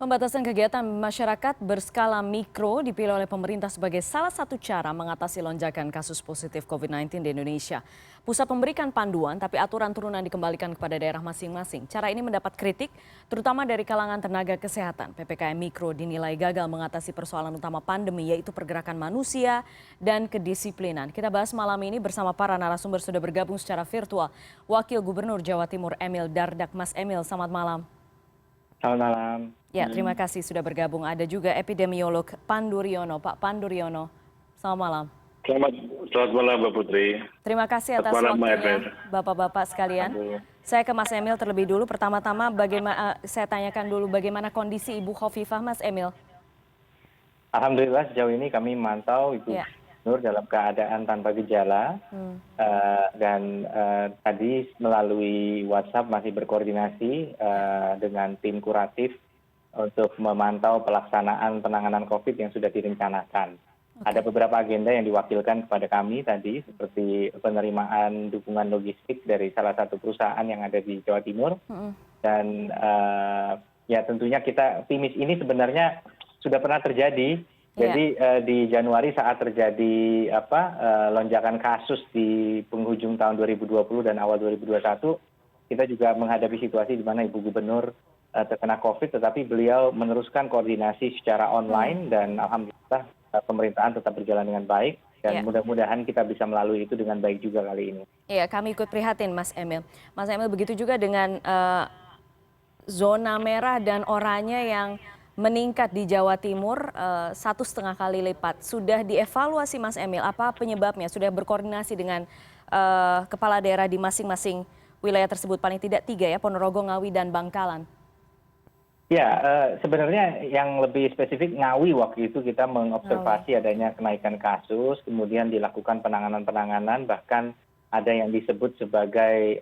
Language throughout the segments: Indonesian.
Pembatasan kegiatan masyarakat berskala mikro dipilih oleh pemerintah sebagai salah satu cara mengatasi lonjakan kasus positif COVID-19 di Indonesia. Pusat memberikan panduan, tapi aturan turunan dikembalikan kepada daerah masing-masing. Cara ini mendapat kritik, terutama dari kalangan tenaga kesehatan. PPKM Mikro dinilai gagal mengatasi persoalan utama pandemi, yaitu pergerakan manusia dan kedisiplinan. Kita bahas malam ini bersama para narasumber sudah bergabung secara virtual. Wakil Gubernur Jawa Timur Emil Dardak. Mas Emil, selamat malam. Selamat malam. Ya, terima kasih sudah bergabung. Ada juga epidemiolog Pandu Riono. Pak Pandu Riono, selamat malam. Selamat malam, Mbak Putri. Terima kasih atas Selamat malam, Mbak waktunya, Evan. Bapak-bapak sekalian. Saya ke Mas Emil terlebih dulu. Pertama-tama, saya tanyakan dulu bagaimana kondisi Ibu Khofifah, Mas Emil. Alhamdulillah sejauh ini kami memantau Ibu Ya. Nur dalam keadaan tanpa gejala. Dan tadi melalui WhatsApp masih berkoordinasi dengan tim kuratif untuk memantau pelaksanaan penanganan COVID yang sudah direncanakan. Ada beberapa agenda yang diwakilkan kepada kami tadi, seperti penerimaan dukungan logistik dari salah satu perusahaan yang ada di Jawa Timur. Dan ya tentunya kita optimis, ini sebenarnya sudah pernah terjadi. Jadi di Januari saat terjadi lonjakan kasus di penghujung tahun 2020 dan awal 2021, kita juga menghadapi situasi di mana Ibu Gubernur terkena COVID, tetapi beliau meneruskan koordinasi secara online dan alhamdulillah pemerintahan tetap berjalan dengan baik dan mudah-mudahan kita bisa melalui itu dengan baik juga kali ini. Iya, kami ikut prihatin, Mas Emil. Mas Emil, begitu juga dengan zona merah dan oranye yang meningkat di Jawa Timur 1,5 kali lipat. Sudah dievaluasi, Mas Emil, apa penyebabnya? Sudah berkoordinasi dengan kepala daerah di masing-masing wilayah tersebut, paling tidak 3 ya, Ponorogo, Ngawi, dan Bangkalan. Ya, sebenarnya yang lebih spesifik Ngawi waktu itu kita mengobservasi adanya kenaikan kasus, kemudian dilakukan penanganan-penanganan, bahkan ada yang disebut sebagai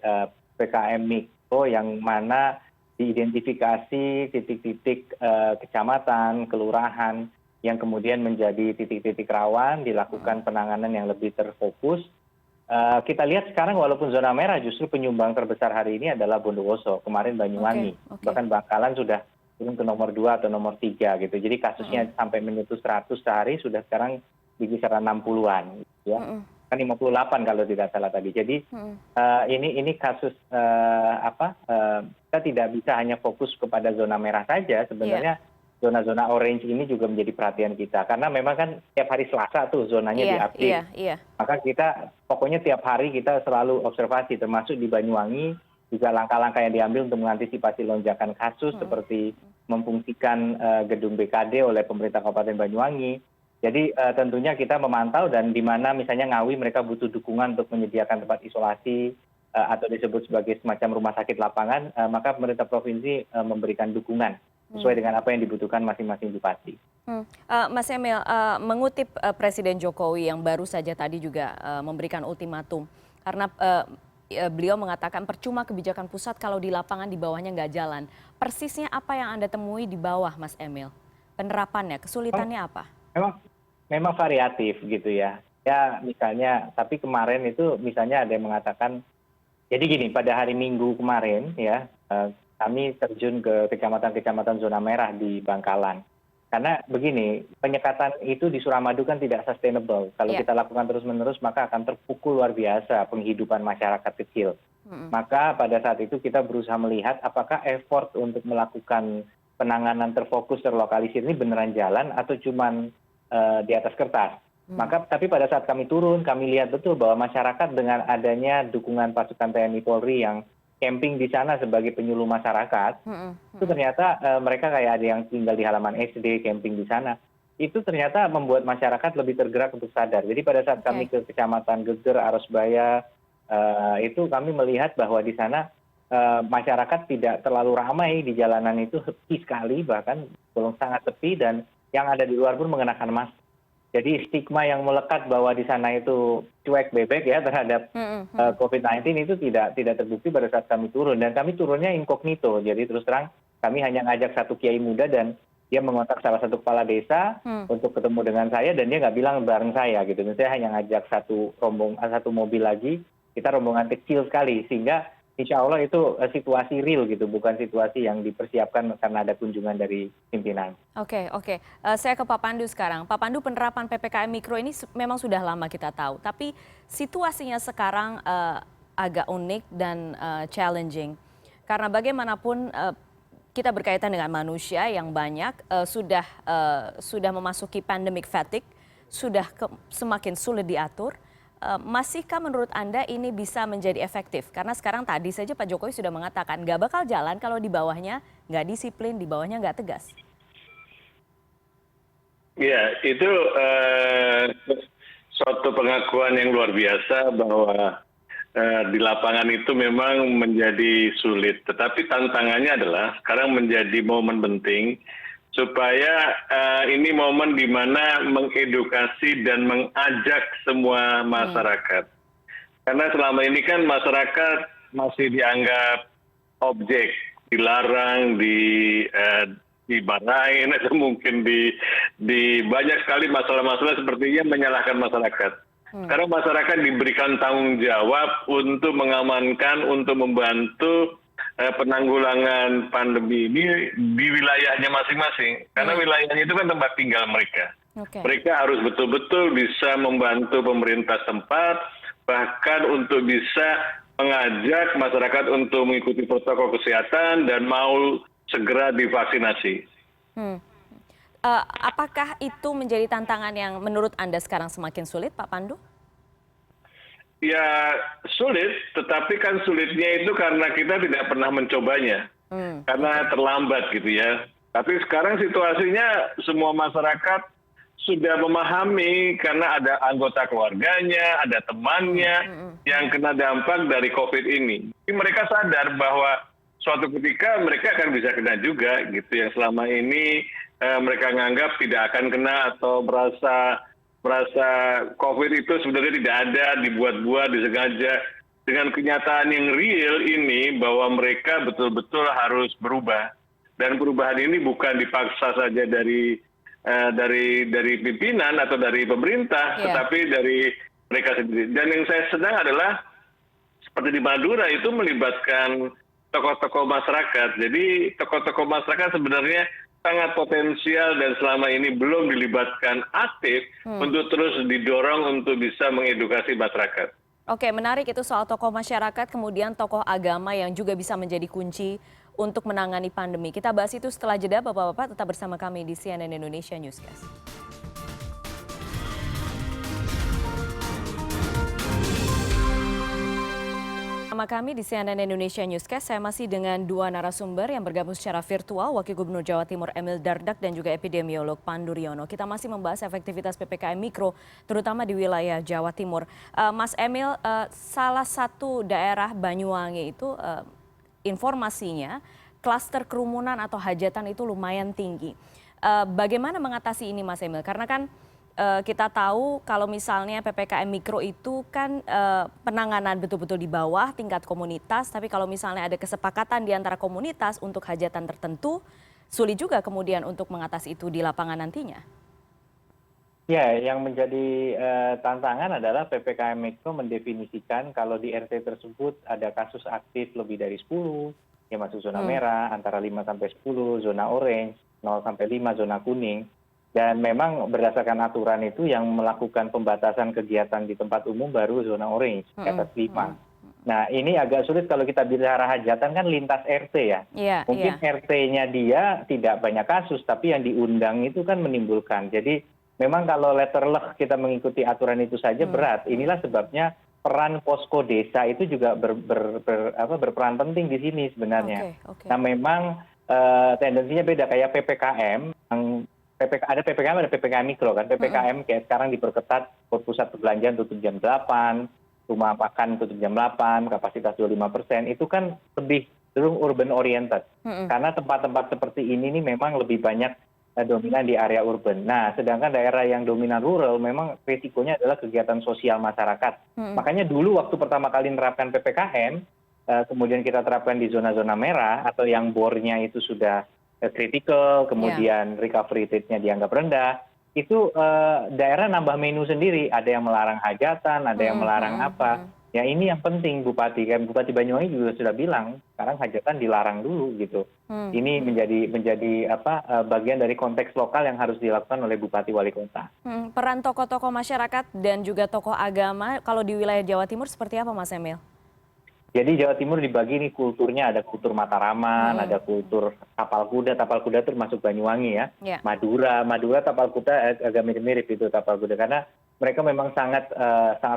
PPKM Mikro yang mana diidentifikasi titik-titik kecamatan, kelurahan yang kemudian menjadi titik-titik rawan, dilakukan penanganan yang lebih terfokus. Kita lihat sekarang walaupun zona merah justru penyumbang terbesar hari ini adalah Bondowoso, kemarin Banyuwangi, bahkan Bangkalan sudah turun ke nomor 2 atau nomor 3 gitu. Jadi kasusnya sampai menyentuh 100 sehari, sudah sekarang di kisaran 60-an ya. Kan 58 kalau tidak salah tadi. Jadi ini kasus kita tidak bisa hanya fokus kepada zona merah saja. Sebenarnya zona-zona orange ini juga menjadi perhatian kita karena memang kan tiap hari Selasa tuh zonanya diupdate. Maka kita pokoknya tiap hari kita selalu observasi, termasuk di Banyuwangi juga langkah-langkah yang diambil untuk mengantisipasi lonjakan kasus seperti memfungsikan gedung BKD oleh pemerintah Kabupaten Banyuwangi. Jadi tentunya kita memantau dan di mana misalnya Ngawi mereka butuh dukungan untuk menyediakan tempat isolasi atau disebut sebagai semacam rumah sakit lapangan, maka pemerintah provinsi memberikan dukungan sesuai dengan apa yang dibutuhkan masing-masing bupati. Mas Emil, mengutip Presiden Jokowi yang baru saja tadi juga memberikan ultimatum, karena beliau mengatakan percuma kebijakan pusat kalau di lapangan di bawahnya nggak jalan. Persisnya apa yang Anda temui di bawah, Mas Emil? Penerapannya, kesulitannya apa? Memang variatif gitu ya. Ya misalnya, tapi kemarin itu misalnya ada yang mengatakan, jadi gini, pada hari Minggu kemarin ya, kami terjun ke kecamatan-kecamatan zona merah di Bangkalan. Karena begini, penyekatan itu di Suramadu kan tidak sustainable. Kalau kita lakukan terus-menerus maka akan terpukul luar biasa penghidupan masyarakat kecil. Maka pada saat itu kita berusaha melihat apakah effort untuk melakukan penanganan terfokus, terlokalisir ini beneran jalan atau cuman di atas kertas. Maka tapi pada saat kami turun, kami lihat betul bahwa masyarakat dengan adanya dukungan pasukan TNI Polri yang camping di sana sebagai penyuluh masyarakat, itu ternyata mereka kayak ada yang tinggal di halaman SD, camping di sana. Itu ternyata membuat masyarakat lebih tergerak untuk sadar. Jadi pada saat kami ke Kecamatan Geger, Arosbaya, itu kami melihat bahwa di sana masyarakat tidak terlalu ramai di jalanan itu, sepi sekali, bahkan belum sangat sepi, dan yang ada di luar pun mengenakan masker. Jadi stigma yang melekat bahwa di sana itu cuek bebek ya terhadap COVID-19 itu tidak terbukti pada saat kami turun. Dan kami turunnya inkognito. Jadi terus terang kami hanya ngajak satu kiai muda dan dia mengontak salah satu kepala desa untuk ketemu dengan saya dan dia nggak bilang bareng saya gitu. Dan saya hanya ngajak satu mobil lagi. Kita rombongan kecil sekali sehingga insya Allah itu situasi real gitu, bukan situasi yang dipersiapkan karena ada kunjungan dari pimpinan. Oke, oke. Saya ke Pak Pandu sekarang. Pak Pandu, penerapan PPKM Mikro ini memang sudah lama kita tahu, tapi situasinya sekarang agak unik dan challenging. Karena bagaimanapun kita berkaitan dengan manusia yang banyak, sudah memasuki pandemic fatigue, sudah semakin sulit diatur. Masihkah menurut Anda ini bisa menjadi efektif? Karena sekarang tadi saja Pak Jokowi sudah mengatakan nggak bakal jalan kalau di bawahnya nggak disiplin, di bawahnya nggak tegas. Ya, itu suatu pengakuan yang luar biasa bahwa di lapangan itu memang menjadi sulit. Tetapi tantangannya adalah sekarang menjadi momen penting supaya ini momen di mana mengedukasi dan mengajak semua masyarakat. Karena selama ini kan masyarakat masih dianggap objek, dilarang, dimarahin atau mungkin di banyak sekali masalah-masalah sepertinya menyalahkan masyarakat. Sekarang masyarakat diberikan tanggung jawab untuk mengamankan, untuk membantu penanggulangan pandemi ini di wilayahnya masing-masing. Karena wilayahnya itu kan tempat tinggal mereka. Mereka harus betul-betul bisa membantu pemerintah setempat, bahkan untuk bisa mengajak masyarakat untuk mengikuti protokol kesehatan dan mau segera divaksinasi. Apakah itu menjadi tantangan yang menurut Anda sekarang semakin sulit, Pak Pandu? Ya sulit, tetapi kan sulitnya itu karena kita tidak pernah mencobanya. Karena terlambat gitu ya. Tapi sekarang situasinya semua masyarakat sudah memahami karena ada anggota keluarganya, ada temannya yang kena dampak dari COVID ini. Jadi mereka sadar bahwa suatu ketika mereka akan bisa kena juga gitu. Yang selama ini mereka menganggap tidak akan kena atau merasa COVID itu sebenarnya tidak ada, dibuat-buat, disengaja. Dengan kenyataan yang real ini bahwa mereka betul-betul harus berubah. Dan perubahan ini bukan dipaksa saja dari pimpinan atau dari pemerintah, tetapi dari mereka sendiri. Dan yang saya sedang adalah seperti di Madura itu melibatkan tokoh-tokoh masyarakat. Jadi tokoh-tokoh masyarakat sebenarnya sangat potensial dan selama ini belum dilibatkan aktif untuk terus didorong untuk bisa mengedukasi masyarakat. Oke, menarik itu soal tokoh masyarakat, kemudian tokoh agama yang juga bisa menjadi kunci untuk menangani pandemi. Kita bahas itu setelah jeda, Bapak-Bapak tetap bersama kami di CNN Indonesia Newscast. Bersama kami di CNN Indonesia Newscast, saya masih dengan dua narasumber yang bergabung secara virtual, Wakil Gubernur Jawa Timur Emil Dardak dan juga epidemiolog Pandu Riono. Kita masih membahas efektivitas PPKM Mikro, terutama di wilayah Jawa Timur. Mas Emil, salah satu daerah Banyuwangi itu informasinya klaster kerumunan atau hajatan itu lumayan tinggi. Bagaimana mengatasi ini, Mas Emil? Karena kan kita tahu kalau misalnya PPKM Mikro itu kan penanganan betul-betul di bawah tingkat komunitas, tapi kalau misalnya ada kesepakatan di antara komunitas untuk hajatan tertentu, sulit juga kemudian untuk mengatasi itu di lapangan nantinya. Ya, yang menjadi tantangan adalah PPKM Mikro mendefinisikan kalau di RT tersebut ada kasus aktif lebih dari 10, ya masuk zona merah, antara 5 sampai 10, zona orange, 0 sampai 5, zona kuning. Dan memang berdasarkan aturan itu yang melakukan pembatasan kegiatan di tempat umum baru zona orange, di atas 5. Nah ini agak sulit kalau kita bicara hajatan kan lintas RT ya. Mungkin RT-nya dia tidak banyak kasus, tapi yang diundang itu kan menimbulkan. Jadi memang kalau letterleh kita mengikuti aturan itu saja berat. Inilah sebabnya peran posko desa itu juga berperan penting di sini sebenarnya. Nah memang tendensinya beda kayak PPKM, ada PPKM ada PPKM Mikro kan. PPKM kayak sekarang diperketat, pusat perbelanjaan tutup jam 8, rumah makan tutup jam 8, kapasitas 25%, itu kan lebih cenderung urban oriented. Karena tempat-tempat seperti ini nih memang lebih banyak dominan di area urban. Nah, sedangkan daerah yang dominan rural memang risikonya adalah kegiatan sosial masyarakat. Makanya dulu waktu pertama kali menerapkan PPKM, kemudian kita terapkan di zona-zona merah atau yang bornya itu sudah kritikal, kemudian recovery rate-nya dianggap rendah, itu daerah nambah menu sendiri. Ada yang melarang hajatan, ada yang melarang apa. Ya ini yang penting Bupati, kan Bupati Banyuwangi juga sudah bilang sekarang hajatan dilarang dulu gitu. Ini menjadi bagian dari konteks lokal yang harus dilakukan oleh Bupati Wali Kota. Peran tokoh-tokoh masyarakat dan juga tokoh agama kalau di wilayah Jawa Timur seperti apa Mas Emil? Jadi Jawa Timur dibagi nih kulturnya, ada kultur Mataraman, ada kultur tapal kuda termasuk Banyuwangi ya. Ya. Madura tapal kuda agak mirip-mirip itu tapal kuda karena mereka memang sangat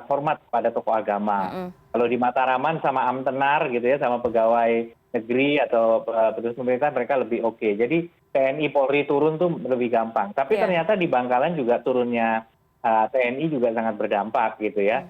hormat pada tokoh agama. Kalau di Mataraman sama Amtenar gitu ya, sama pegawai negeri atau petugas pemerintah mereka lebih oke. Jadi TNI Polri turun tuh lebih gampang. Tapi ternyata di Bangkalan juga turunnya TNI juga sangat berdampak gitu ya.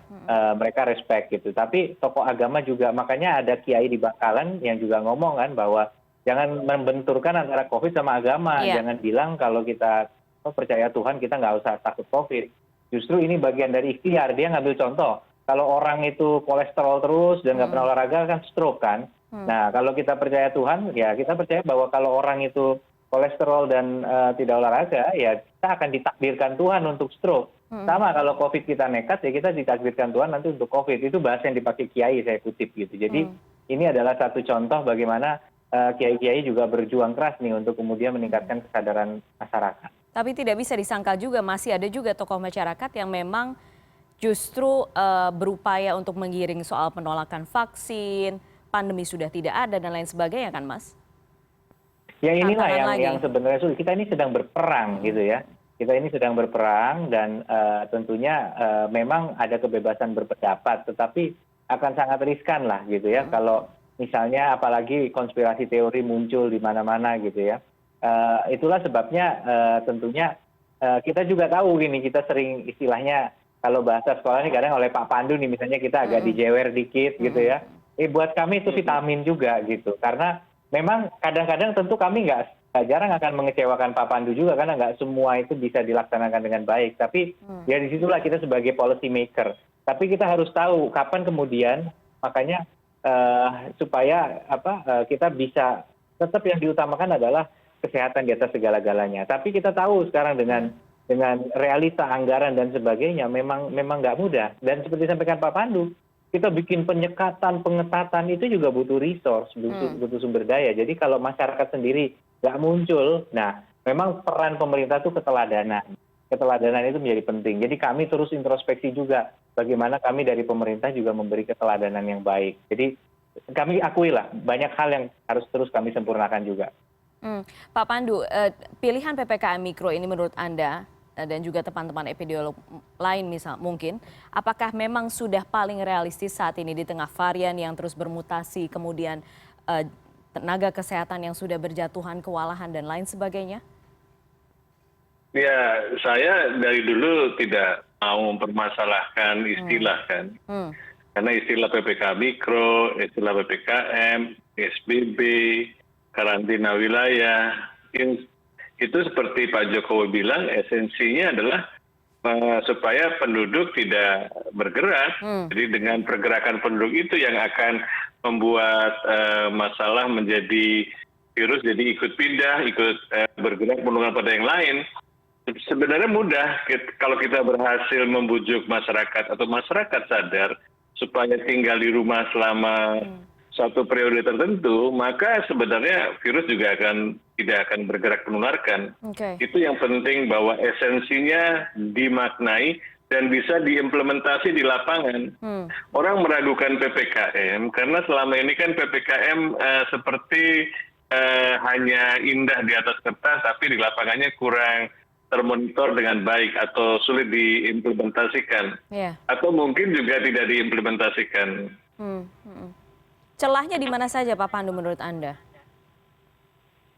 Mereka respect gitu. Tapi tokoh agama juga, makanya ada kiai di Bangkalan yang juga ngomong kan bahwa jangan membenturkan antara COVID sama agama. Jangan bilang kalau kita percaya Tuhan kita nggak usah takut COVID. Justru ini bagian dari ikhtiar. Dia ngambil contoh. Kalau orang itu kolesterol terus dan nggak pernah olahraga kan stroke kan. Nah kalau kita percaya Tuhan ya kita percaya bahwa kalau orang itu kolesterol dan tidak olahraga ya kita akan ditakdirkan Tuhan untuk stroke. Sama kalau COVID kita nekat ya kita ditakdirkan Tuhan nanti untuk COVID. Itu bahasa yang dipakai kiai saya kutip gitu. Jadi ini adalah satu contoh bagaimana kiai-kiai juga berjuang keras nih untuk kemudian meningkatkan kesadaran masyarakat. Tapi tidak bisa disangkal juga masih ada juga tokoh masyarakat yang memang justru berupaya untuk menggiring soal penolakan vaksin, pandemi sudah tidak ada dan lain sebagainya kan Mas? Ya inilah yang sebenarnya sulit. Kita ini sedang berperang gitu ya. Kita ini sedang berperang dan tentunya memang ada kebebasan berpendapat, tetapi akan sangat riskan lah gitu ya kalau misalnya apalagi konspirasi teori muncul di mana-mana gitu ya. Itulah sebabnya tentunya kita juga tahu gini, kita sering istilahnya kalau bahasa sekolah ini kadang oleh Pak Pandu nih misalnya kita agak dijewer dikit gitu ya. Buat kami itu vitamin juga gitu karena memang kadang-kadang tentu kami nggak jarang akan mengecewakan Pak Pandu juga karena nggak semua itu bisa dilaksanakan dengan baik. Tapi ya disitulah kita sebagai policy maker. Tapi kita harus tahu kapan kemudian makanya supaya kita bisa tetap yang diutamakan adalah kesehatan di atas segala-galanya. Tapi kita tahu sekarang dengan realita anggaran dan sebagainya memang nggak mudah. Dan seperti disampaikan Pak Pandu, kita bikin penyekatan, pengetatan itu juga butuh resource, butuh sumber daya. Jadi kalau masyarakat sendiri nggak muncul, nah memang peran pemerintah itu keteladanan. Keteladanan itu menjadi penting. Jadi kami terus introspeksi juga bagaimana kami dari pemerintah juga memberi keteladanan yang baik. Jadi kami akuilah banyak hal yang harus terus kami sempurnakan juga. Pak Pandu, pilihan PPKM Mikro ini menurut Anda dan juga teman-teman epidemiolog lain mungkin, apakah memang sudah paling realistis saat ini di tengah varian yang terus bermutasi, kemudian tenaga kesehatan yang sudah berjatuhan kewalahan dan lain sebagainya? Ya, saya dari dulu tidak mau mempermasalahkan istilah kan. Karena istilah PPKM Mikro, istilah PPKM, PSBB, karantina wilayah, itu seperti Pak Jokowi bilang esensinya adalah supaya penduduk tidak bergerak. Jadi dengan pergerakan penduduk itu yang akan membuat masalah menjadi virus jadi ikut pindah, ikut bergerak menular pada yang lain. Sebenarnya mudah kalau kita berhasil membujuk masyarakat atau masyarakat sadar supaya tinggal di rumah selama satu periode tertentu, maka sebenarnya virus juga tidak akan bergerak menularkan. Itu yang penting bahwa esensinya dimaknai dan bisa diimplementasi di lapangan. Orang meragukan PPKM karena selama ini kan PPKM seperti hanya indah di atas kertas, tapi di lapangannya kurang termonitor dengan baik atau sulit diimplementasikan. Atau mungkin juga tidak diimplementasikan. Celahnya di mana saja Pak Pandu menurut Anda?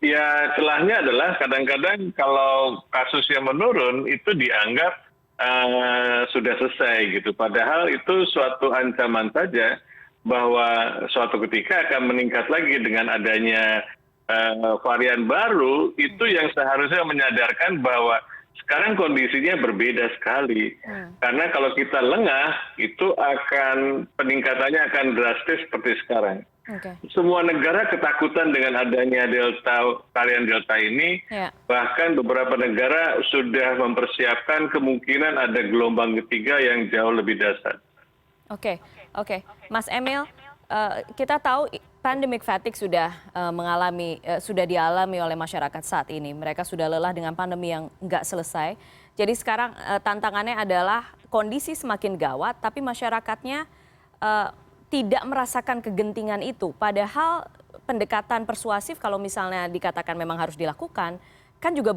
Ya celahnya adalah kadang-kadang kalau kasusnya menurun itu dianggap sudah selesai gitu. Padahal itu suatu ancaman saja bahwa suatu ketika akan meningkat lagi dengan adanya varian baru. Itu yang seharusnya menyadarkan bahwa sekarang kondisinya berbeda sekali. Karena kalau kita lengah, itu peningkatannya akan drastis seperti sekarang. Semua negara ketakutan dengan adanya varian Delta ini. Bahkan beberapa negara sudah mempersiapkan kemungkinan ada gelombang ketiga yang jauh lebih dahsyat. Oke, Mas Emil, kita tahu pandemic fatigue sudah sudah dialami oleh masyarakat saat ini. Mereka sudah lelah dengan pandemi yang nggak selesai. Jadi sekarang tantangannya adalah kondisi semakin gawat, tapi masyarakatnya tidak merasakan kegentingan itu. Padahal pendekatan persuasif kalau misalnya dikatakan memang harus dilakukan, kan juga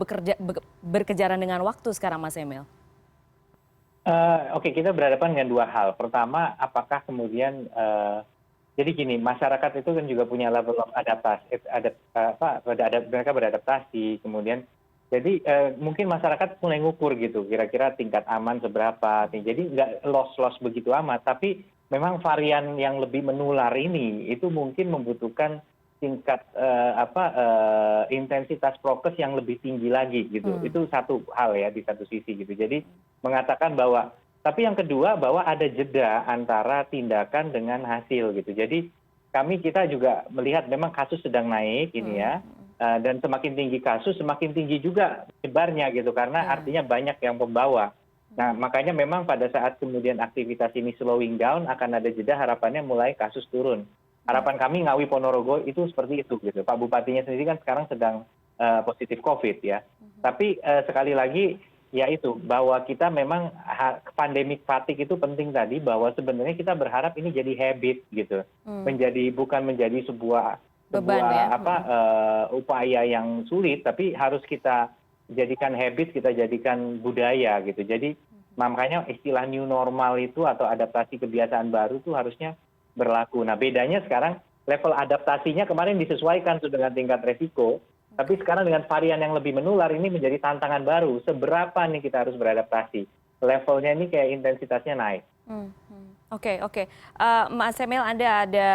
berkejaran dengan waktu sekarang, Mas Emil. Oke, kita berhadapan dengan dua hal. Pertama, apakah kemudian jadi gini, masyarakat itu kan juga punya level of adaptasi, mereka beradaptasi, kemudian jadi mungkin masyarakat mulai ngukur gitu, kira-kira tingkat aman seberapa. Jadi nggak loss begitu amat, tapi memang varian yang lebih menular ini itu mungkin membutuhkan tingkat intensitas prokes yang lebih tinggi lagi gitu. Itu satu hal ya di satu sisi gitu. Jadi mengatakan bahwa, tapi yang kedua bahwa ada jeda antara tindakan dengan hasil gitu. Jadi kita juga melihat memang kasus sedang naik ini ya. Dan semakin tinggi kasus, semakin tinggi juga sebarnya gitu. Karena artinya banyak yang membawa. Nah makanya memang pada saat kemudian aktivitas ini slowing down, akan ada jeda, harapannya mulai kasus turun. Harapan kami Ngawi Ponorogo itu seperti itu gitu. Pak Bupatinya sendiri kan sekarang sedang positif COVID ya. Tapi sekali lagi ya itu, bahwa kita memang pandemic fatigue itu penting tadi, bahwa sebenarnya kita berharap ini jadi habit gitu. Bukan menjadi sebuah Beban ya. upaya yang sulit, tapi harus kita jadikan habit, kita jadikan budaya gitu. Jadi makanya istilah new normal itu atau adaptasi kebiasaan baru itu harusnya berlaku. Nah bedanya sekarang level adaptasinya kemarin disesuaikan dengan tingkat resiko, tapi sekarang dengan varian yang lebih menular ini menjadi tantangan baru. Seberapa nih kita harus beradaptasi? Levelnya ini kayak intensitasnya naik. Oke. Mas Emil, Anda ada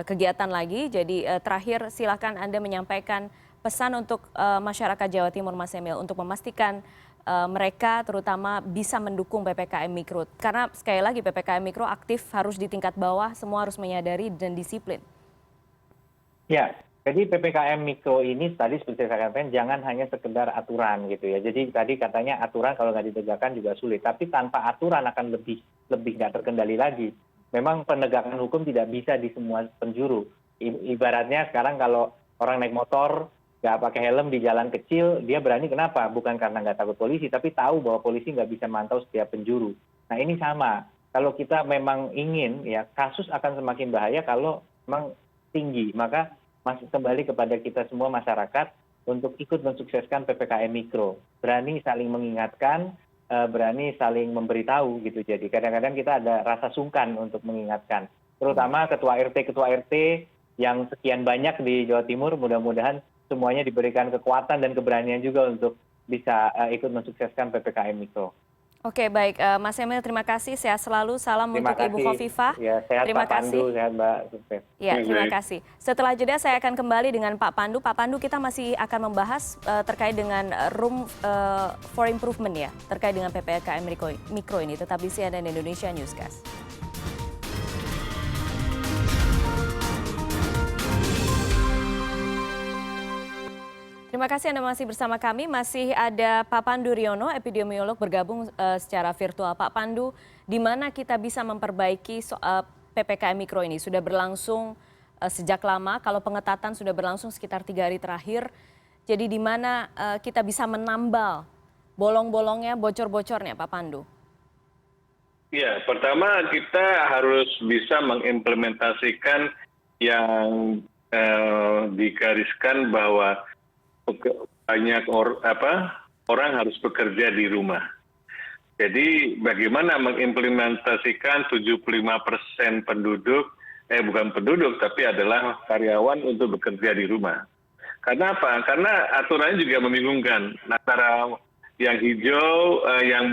kegiatan lagi, jadi terakhir silakan Anda menyampaikan pesan untuk masyarakat Jawa Timur, Mas Emil, untuk memastikan mereka terutama bisa mendukung PPKM Mikro. Karena sekali lagi PPKM Mikro aktif harus di tingkat bawah, semua harus menyadari dan disiplin. Ya, jadi PPKM Mikro ini tadi seperti saya katakan jangan hanya sekedar aturan gitu ya. Jadi tadi katanya aturan kalau nggak ditegakkan juga sulit, tapi tanpa aturan akan lebih nggak terkendali lagi. Memang penegakan hukum tidak bisa di semua penjuru. Ibaratnya sekarang kalau orang naik motor nggak pakai helm di jalan kecil, dia berani kenapa? Bukan karena nggak takut polisi, tapi tahu bahwa polisi nggak bisa mantau setiap penjuru. Nah ini sama, kalau kita memang ingin ya kasus akan semakin bahaya kalau memang tinggi, maka masih kembali kepada kita semua masyarakat untuk ikut mensukseskan PPKM Mikro. Berani saling mengingatkan, berani saling memberitahu gitu. Jadi kadang-kadang kita ada rasa sungkan untuk mengingatkan. Terutama ketua RT yang sekian banyak di Jawa Timur, mudah-mudahan semuanya diberikan kekuatan dan keberanian juga untuk bisa ikut mensukseskan PPKM Mikro. Oke, baik. Mas Emil, terima kasih. Sehat selalu. Salam untuk Ibu Khofifah. Ya, sehat terima Pak kasih. Pandu, sehat Mbak. Sukses. Ya, terima kasih. Setelah jeda saya akan kembali dengan Pak Pandu. Pak Pandu, kita masih akan membahas terkait dengan room for improvement ya, terkait dengan PPKM Mikro ini. Tetap di CNN Indonesia Newscast. Terima kasih Anda masih bersama kami. Masih ada Pak Pandu Riono, epidemiolog bergabung secara virtual. Pak Pandu, di mana kita bisa memperbaiki PPKM Mikro ini? Sudah berlangsung sejak lama, kalau pengetatan sudah berlangsung sekitar 3 hari terakhir. Jadi di mana kita bisa menambal bolong-bolongnya, bocor-bocornya, Pak Pandu? Ya, pertama kita harus bisa mengimplementasikan yang digariskan bahwa banyak orang harus bekerja di rumah. Jadi bagaimana mengimplementasikan 75% penduduk, bukan penduduk tapi adalah karyawan untuk bekerja di rumah. Karena apa? Karena aturannya juga membingungkan. Antara yang hijau, yang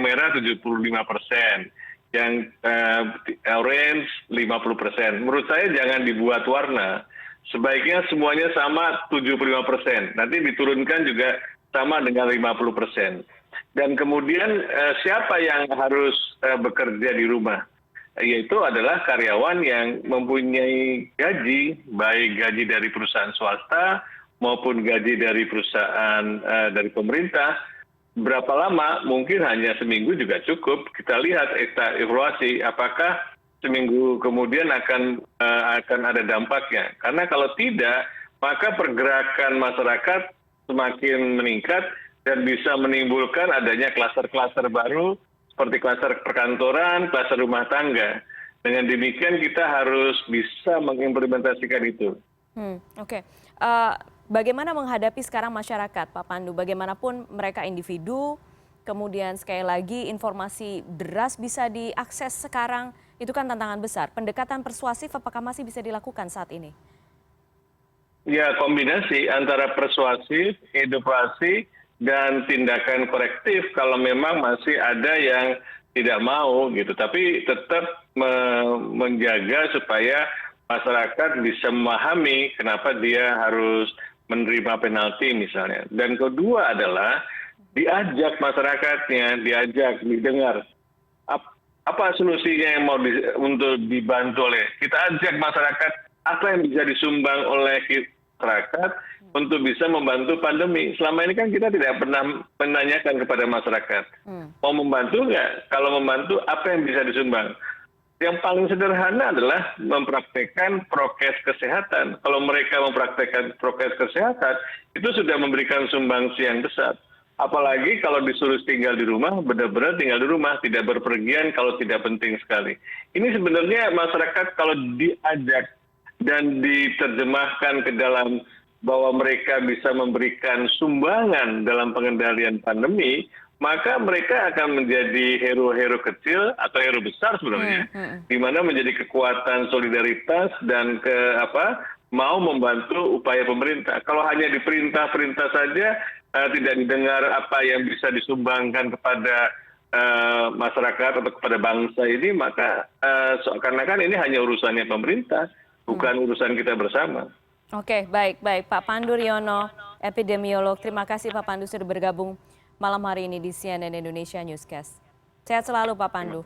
merah 75%, yang orange 50%. Menurut saya jangan dibuat warna. Sebaiknya semuanya sama 75%. Nanti diturunkan juga sama dengan 50%. Dan kemudian siapa yang harus bekerja di rumah? Yaitu adalah karyawan yang mempunyai gaji, baik gaji dari perusahaan swasta maupun gaji dari perusahaan dari pemerintah. Berapa lama? Mungkin hanya seminggu juga cukup. Kita lihat evaluasi apakah seminggu kemudian akan ada dampaknya. Karena kalau tidak, maka pergerakan masyarakat semakin meningkat dan bisa menimbulkan adanya klaster-klaster baru seperti klaster perkantoran, klaster rumah tangga. Dengan demikian kita harus bisa mengimplementasikan itu. Oke. Bagaimana menghadapi sekarang masyarakat, Pak Pandu? Bagaimanapun mereka individu, kemudian sekali lagi informasi deras bisa diakses sekarang, itu kan tantangan besar. Pendekatan persuasif apakah masih bisa dilakukan saat ini? Ya, kombinasi antara persuasif, edukasi, dan tindakan korektif kalau memang masih ada yang tidak mau gitu. Tapi tetap menjaga supaya masyarakat bisa memahami kenapa dia harus menerima penalti misalnya. Dan kedua adalah diajak masyarakatnya, didengar apa solusinya yang mau untuk dibantu oleh. Kita ajak masyarakat apa yang bisa disumbang oleh masyarakat untuk bisa membantu pandemi. Selama ini kan kita tidak pernah menanyakan kepada masyarakat. Mau membantu nggak? Kalau membantu apa yang bisa disumbang? Yang paling sederhana adalah mempraktekkan prokes kesehatan. Kalau mereka mempraktekkan prokes kesehatan, itu sudah memberikan sumbangsi yang besar. Apalagi kalau disuruh tinggal di rumah, benar-benar tinggal di rumah, tidak berpergian kalau tidak penting sekali. Ini sebenarnya masyarakat kalau diajak dan diterjemahkan ke dalam bahwa mereka bisa memberikan sumbangan dalam pengendalian pandemi, maka mereka akan menjadi hero-hero kecil atau hero besar sebenarnya, di mana menjadi kekuatan solidaritas dan mau membantu upaya pemerintah. Kalau hanya diperintah-perintah saja, tidak didengar apa yang bisa disumbangkan kepada masyarakat atau kepada bangsa ini, maka seakan-akan ini hanya urusannya pemerintah, bukan urusan kita bersama. Oke, baik. Pak Pandu Riono, epidemiolog. Terima kasih Pak Pandu sudah bergabung malam hari ini di CNN Indonesia Newscast. Sehat selalu Pak Pandu.